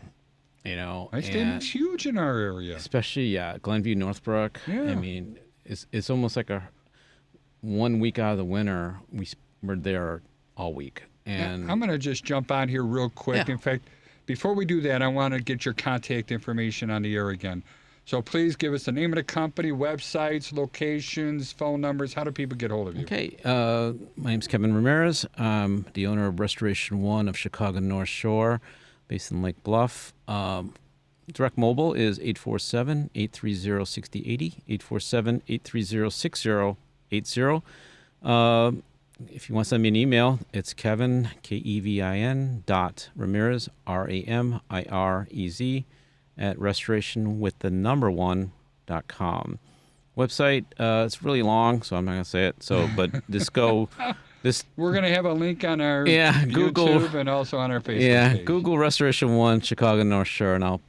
Ice damming's huge in our area. Especially, Glenview, Northbrook. Yeah. I mean, it's almost like 1 week out of the winter, we're there all week. And I'm going to just jump on here real quick. Yeah. In fact, before we do that, I want to get your contact information on the air again. So please give us the name of the company, websites, locations, phone numbers. How do people get hold of you? Okay. My name's Kevin Ramirez. I'm the owner of Restoration One of Chicago North Shore, based in Lake Bluff. Direct mobile is 847-830-6080, 847-830-6080. If you want to send me an email, it's Kevin, Kevin, Ramirez, Ramirez, at restorationwiththenumber1.com. Website, it's really long, so I'm not going to say it. So, but just go. We're going to have a link on our Google, YouTube and also on our Facebook page. Google Restoration 1 Chicago North Shore, and I'll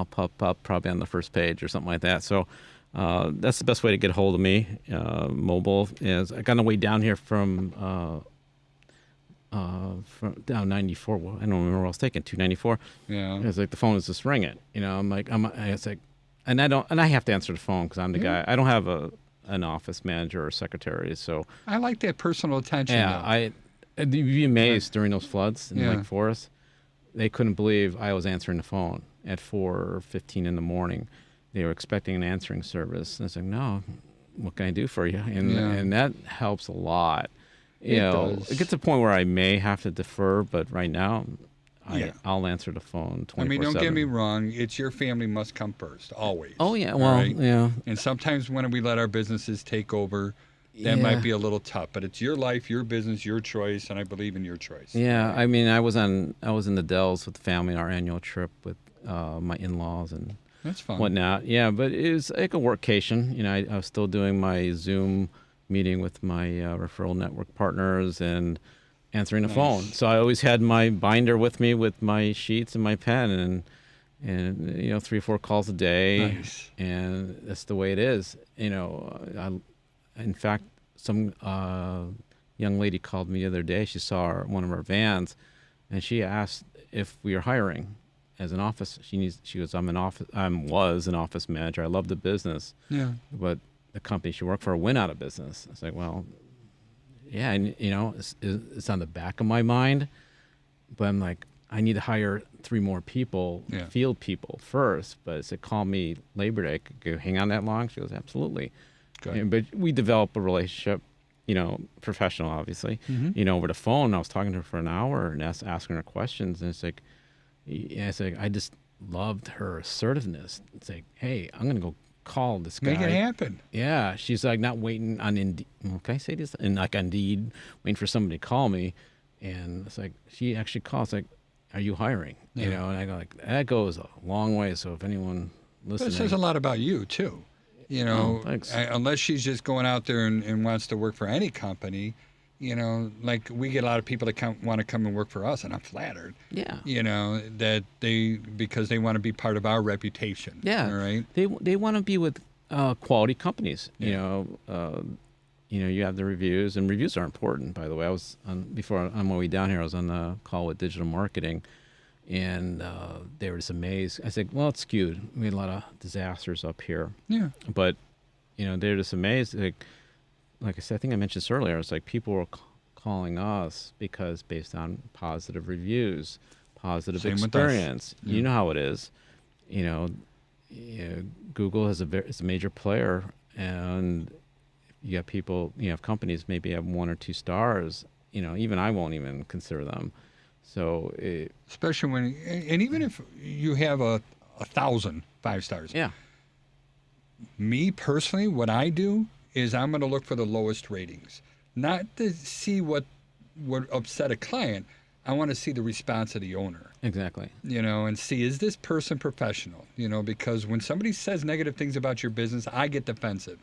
pop up probably on the first page or something like that. So that's the best way to get a hold of me. Mobile is I got on the way down here from down 94. Well, I don't remember what I was taking, 294. Yeah. It's like the phone is just ringing. It's like, and I have to answer the phone because I'm the guy. I don't have an office manager or secretary, so I like that personal attention. Yeah, you'd be amazed during those floods in Lake Forest. They couldn't believe I was answering the phone at 4:15 in the morning. They were expecting an answering service. And I was like, no, what can I do for you? And that helps a lot. It gets to the point where I may have to defer, but right now I'll answer the phone 24/7. I mean, don't get me wrong. It's your family must come first, always. Oh, yeah. Well, right? yeah. And sometimes when we let our businesses take over, that might be a little tough. But it's your life, your business, your choice, and I believe in your choice. Yeah. I mean, I was in the Dells with the family on our annual trip with my in-laws and that's fun. whatnot. Yeah, but it was like a workcation. I was still doing my Zoom meeting with my referral network partners and answering the phone. So I always had my binder with me with my sheets and my pen and 3 or 4 calls a day. Nice. And that's the way it is. In fact, some young lady called me the other day. She saw one of our vans, and she asked if we are hiring as an office. She goes, I was an office manager. I love the business. Yeah. But the company she worked for went out of business. I was like, well, yeah, and it's on the back of my mind, but I'm like, I need to hire 3 more people, field people first. But it said, call me Labor Day. Could you hang on that long? She goes, absolutely. But we developed a relationship, professional, obviously, over the phone. I was talking to her for an hour and asking her questions. And it's like, I just loved her assertiveness. It's like, hey, I'm going to go call this guy. Make it happen. Yeah. She's like not waiting on Indeed. Can I say this? And like Indeed, waiting for somebody to call me. And it's like, she actually calls, like, are you hiring? And I go like, that goes a long way. So if anyone listening. But it says a lot about you too. Thanks. Unless she's just going out there and wants to work for any company, like we get a lot of people that want to come and work for us, and I'm flattered. Yeah. That because they want to be part of our reputation. Yeah. All right. They want to be with quality companies. Yeah. You have the reviews, and reviews are important, by the way. I was on my way down here, I was on a call with digital marketing, and they were just amazed. I said, well, it's skewed. We had a lot of disasters up here. Yeah. But, they're just amazed. Like I said, I think I mentioned this earlier, it's like people were calling us because based on positive reviews, positive experience. Yeah. You know how it is. Google is a major player, and you got people, companies maybe have 1 or 2 stars. Even I won't even consider them. So, especially when, and even if you have a 1,000 5 stars. yeah, Me personally, what I do is I'm going to look for the lowest ratings, not to see what would upset a client. I want to see the response of the owner. exactly. And see, is this person professional? Because when somebody says negative things about your business, I get defensive.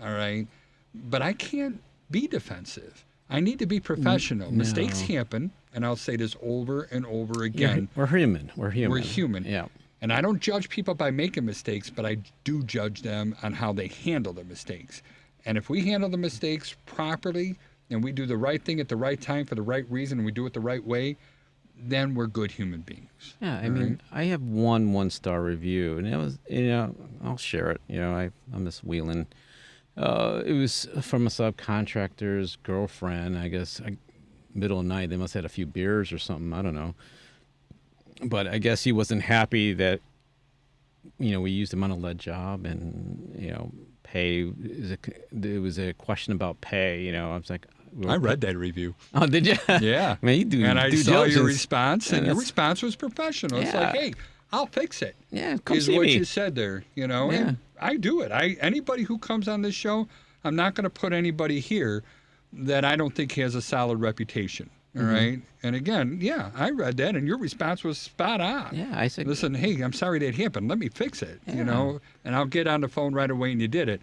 All right. But I can't be defensive. I need to be professional. No. Mistakes happen. And I'll say this over and over again. We're human. We're human. We're human. Yeah. And I don't judge people by making mistakes, but I do judge them on how they handle the mistakes. And if we handle the mistakes properly and we do the right thing at the right time for the right reason and we do it the right way, then we're good human beings. Yeah, I mean, I have 1-star review, and it was, I'll share it. I'm Miss Whelan. It was from a subcontractor's girlfriend. I guess middle of the night, they must have had a few beers or something. I don't know. But I guess he wasn't happy that, we used him on a lead job, and, pay. It was a question about pay. I was like, I read that review. oh, did you? Yeah. Man, you do. And I due saw diligence. your response, and your that's- response was professional. It's Yeah. like, hey, I'll fix it. Yeah, come Is see what me. you said there, Yeah. And I do it. Anybody who comes on this show, I'm not going to put anybody here that I don't think has a solid reputation. All right. And again, yeah, I read that, and your response was spot on. Yeah, I said, Listen, hey, I'm sorry that happened. Let me fix it. Yeah. And I'll get on the phone right away, and you did it.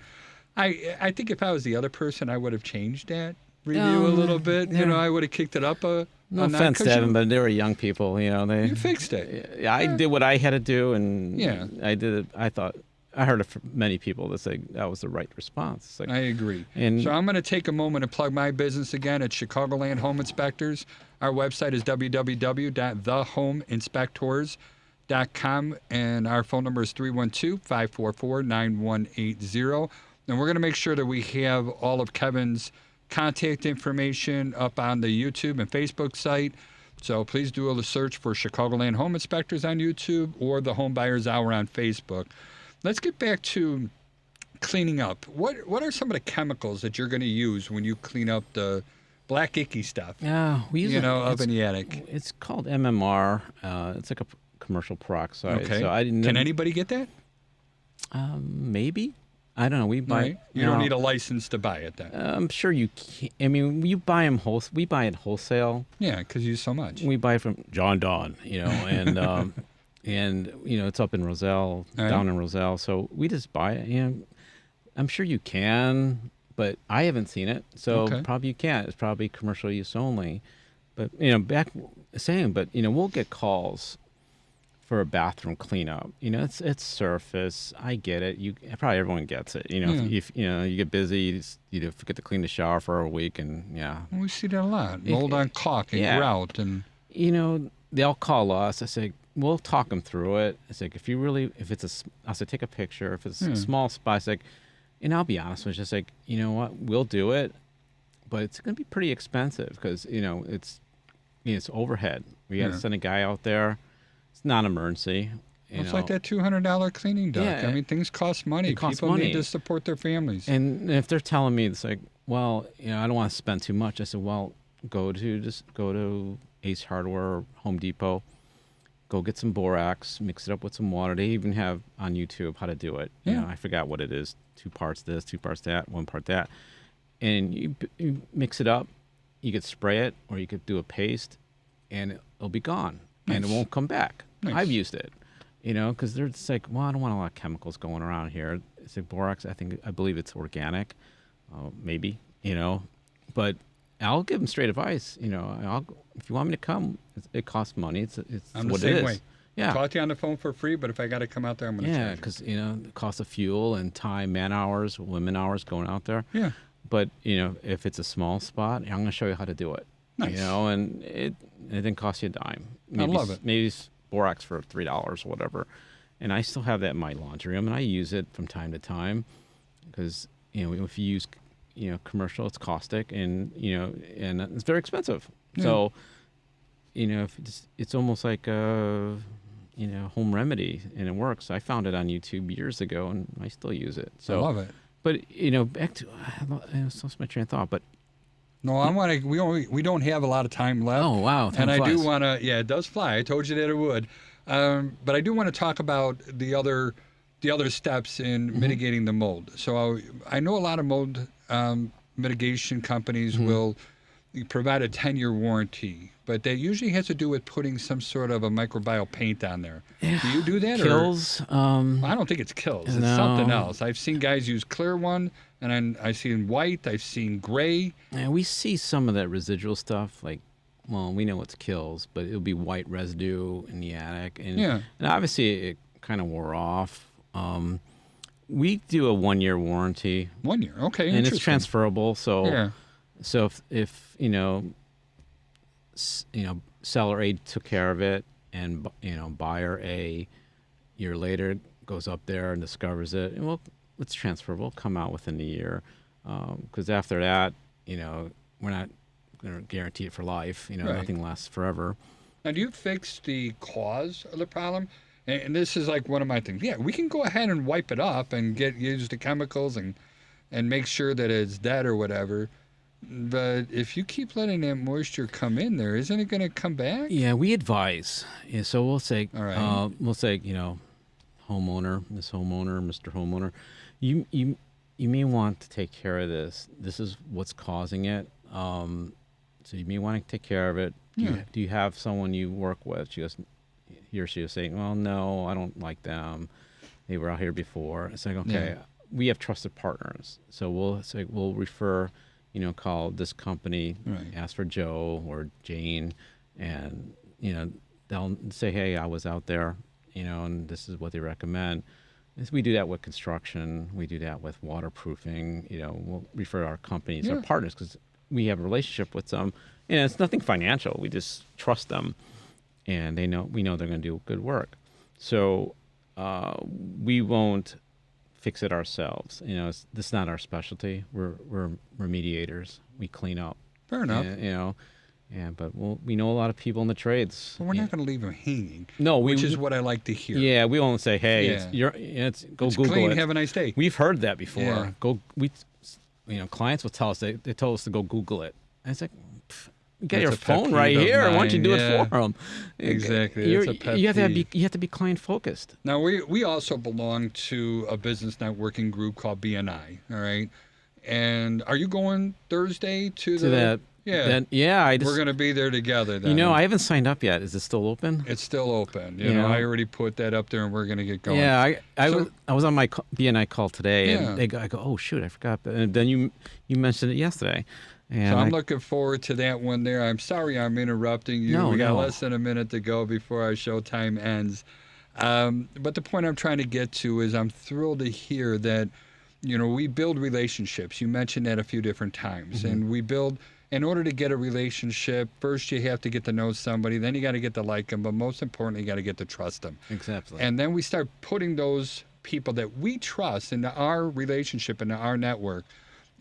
I think if I was the other person, I would have changed that review a little bit. yeah. I would have kicked it up no notch, offense 'cause to them, but they were young people. They you fixed it. Yeah, I did what I had to do, and Yeah. I did it. I thought I heard it from many people that say that was the right response. It's like, I agree. And- So I'm going to take a moment to plug my business again at Chicagoland Home Inspectors. Our website is www.thehomeinspectors.com, and our phone number is 312-544-9180. And we're going to make sure that we have all of Kevin's contact information up on the YouTube and Facebook site. So please do a search for Chicagoland Home Inspectors on YouTube or the Homebuyers Hour on Facebook. Let's get back to cleaning up. What are some of the chemicals that you're going to use when you clean up the black icky stuff? yeah, we use Up in the attic. It's called MMR. It's like a commercial peroxide. Okay. So I didn't. Can anybody get that? Maybe. I don't know. We buy. Right. You don't need a license to buy it then. I'm sure you can. I mean, you buy them We buy it wholesale. Yeah, because you use so much. We buy it from John Don, and and it's up in Roselle, Right. down in Roselle. So we just buy it. I'm sure you can, but I haven't seen it, so Okay. probably you can't. It's probably commercial use only. But we'll get calls for a bathroom cleanup. It's surface. I get it. Probably everyone gets it. If you get busy, you forget to clean the shower for a week, and yeah. We see that a lot. Mold on caulk and Yeah. grout and They'll call us. I say, we'll talk them through it. It's like, I'll say, take a picture. If it's a small spot, it's like, and I'll be honest with you, it's like, you know what, we'll do it, but it's going to be pretty expensive because, it's overhead. We got to send a guy out there. It's not an emergency. it's like that $200 cleaning duck. Yeah. I mean, things cost money. It costs People money. need to support their families. And if they're telling me, it's like, well, I don't want to spend too much. I said, well, go to Ace Hardware or Home Depot. Go get some borax, mix it up with some water. They even have on YouTube how to do it. Yeah. I forgot what it is. 2 parts this, 2 parts that, 1 part that. And you mix it up. You could spray it, or you could do a paste, and it'll be gone. And it Nice. won't come back. Nice. I've used it, because they're just like, well, I don't want a lot of chemicals going around here. It's like borax. I believe it's organic, maybe, but I'll give them straight advice. If you want me to come, it costs money. It's I'm the what same it is. way. Yeah. Talk to you on the phone for free, but if I got to come out there, I'm going to Yeah, charge you. because the cost of fuel and time, man hours, women hours going out there. Yeah. But if it's a small spot, I'm going to show you how to do it. Nice. And it didn't cost you a dime. Maybe, love it. Maybe borax for $3 or whatever. And I still have that in my laundry room, and I use it from time to time because if you use commercial, it's caustic, and and it's very expensive. Yeah. So if it's almost like a home remedy, and it works. I found it on YouTube years ago, and I still use it. So I love it. But back to I lost my train of thought. But No, I want to. We don't have a lot of time left. oh wow, time and I flies. do want to. Yeah, it does fly. I told you that it would. But I do want to talk about the other steps in mitigating the mold. So I know a lot of mold mitigation companies will provide a 10-year warranty, but that usually has to do with putting some sort of a microbial paint on there. Yeah. Do you do that? Kills. I don't think it's kills. It's No. something else. I've seen guys use clear one, and then I've seen white. I've seen gray. And we see some of that residual stuff, like, well, we know it's kills, but it'll be white residue in the attic, and obviously it kind of wore off. We do a 1-year warranty. 1 year, okay, and it's interesting. transferable. So, Yeah. so if seller A took care of it, and buyer A year later goes up there and discovers it, and well, it's transferable. Come out within a year, because after that, we're not going to guarantee it for life. Right. Nothing lasts forever. Now, do you fix the cause of the problem? And this is like one of my things. Yeah, we can go ahead and wipe it up and use the chemicals and make sure that it's dead or whatever. But if you keep letting that moisture come in there, isn't it going to come back? Yeah, we advise. Yeah, so we'll say, All right. homeowner, Miss Homeowner, Mr. Homeowner, you may want to take care of this. This is what's causing it. So you may want to take care of it. Do you have someone you work with? He or she was saying, well, no, I don't like them. They were out here before. It's like, okay, we have trusted partners. So we'll refer, call this company, ask for Joe or Jane, and, they'll say, hey, I was out there, and this is what they recommend. We do that with construction. We do that with waterproofing. We'll refer our companies, our partners, because we have a relationship with them. And it's nothing financial. We just trust them, and we know they're going to do good work. So we won't fix it ourselves. This is not our specialty. We're remediators. We clean up. Fair enough. But we know a lot of people in the trades. Well, we're not going to leave them hanging. No, which is what I like to hear. Yeah, we won't say, hey, go it's Google clean, it. have a nice day. We've heard that before. Yeah. Clients will tell us they told us to go Google it. And it's like, you got your That's a pet phone right peeve of here. Why don't you do mine, it for them? Exactly. That's a pet you peeve. have to be client focused. Now, we also belong to a business networking group called BNI, all right? And are you going Thursday to that? Yeah. We're going to be there together then. I haven't signed up yet. Is it still open? It's still open. I already put that up there, and we're going to get going. Yeah, I was on my BNI call today, and I go, oh, shoot, I forgot. And then you mentioned it yesterday. And so I'm looking forward to that one there. I'm sorry I'm interrupting you. We got less than a minute to go before our show time ends. But the point I'm trying to get to is I'm thrilled to hear that, we build relationships. You mentioned that a few different times. And we build, in order to get a relationship, first you have to get to know somebody, then you got to get to like them, but most importantly, you got to get to trust them. Exactly. And then we start putting those people that we trust into our relationship, into our network.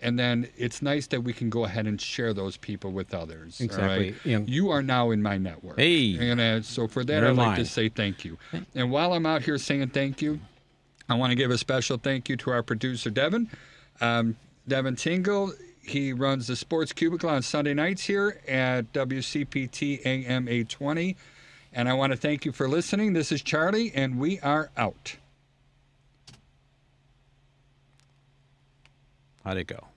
And then it's nice that we can go ahead and share those people with others. Exactly. All right? You are now in my network. Hey. And so for that, I'd like to say thank you. And while I'm out here saying thank you, I want to give a special thank you to our producer, Devin. Devin Tingle, he runs the Sports Cubicle on Sunday nights here at WCPT AM 820. And I want to thank you for listening. This is Charlie, and we are out. How'd it go?